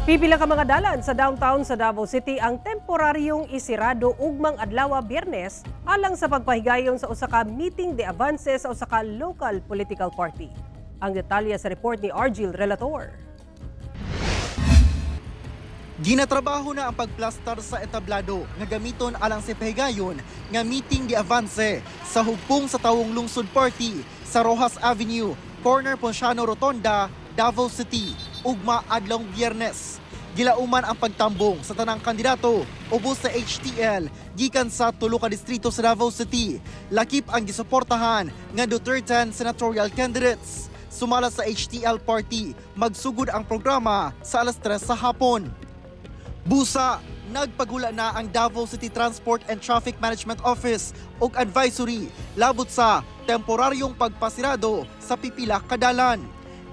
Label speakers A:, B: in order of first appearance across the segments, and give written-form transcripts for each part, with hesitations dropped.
A: Pipila ka mga dalan sa downtown sa Davao City ang temporaryong isirado ugmang adlaw Biyernes alang sa pagpahigayon sa usa ka meeting de avance sa usa ka local political party. Ang detalye sa report ni Argil Relator.
B: Ginatrabaho na ang pagplastar sa etablado nga gamiton alang sa pahigayon nga meeting de avance sa hugpong sa Tawong Lungsod Party sa Rojas Avenue, corner Ponciano Rotonda, Davao City, ugma adlaw Biyernes. Gilauman ang pagtambong sa tanang kandidato ubos sa HTL gikan sa tulo ka distrito sa Davao City. Lakip ang gisuportahan nga Duterte senatorial candidates. Sumala sa HTL party, magsugod ang programa sa alas 3 sa hapon. Busa, nagpagula na ang Davao City Transport and Traffic Management Office ug advisory labot sa temporaryong pagpasirado sa pipila ka dalan.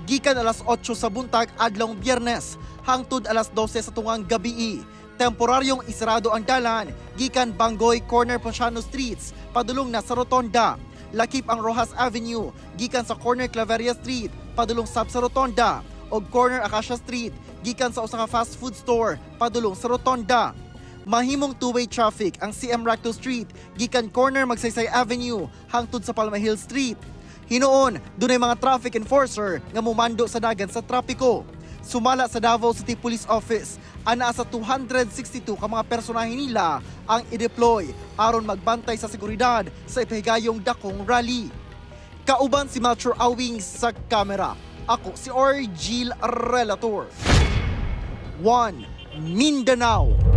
B: Gikan alas 8 sa buntag adlaw Biyernes hangtod alas 12 sa tungang gabii. Temporaryong isarado ang dalan gikan Bangoy Corner Ponciano Streets padulong na sa Rotonda. Lakip ang Rojas Avenue gikan sa corner Claveria Street padulong sab sa Rotonda og corner Acacia Street gikan sa usa ka fast food store padulong sa Rotonda. Mahimong two-way traffic ang CM Racto Street gikan corner Magsaysay Avenue hangtod sa Palma Hill Street. Hinoon, dunay mga traffic enforcer nga mumando sa dagan sa trapiko. Sumala sa Davao City Police Office, ana sa 262 ka mga personahe nila ang i-deploy aron magbantay sa seguridad sa ipahigayong dakong rally. Kauban si Metro Awing sa kamera. Ako si Argil Relator. 1 Mindanao.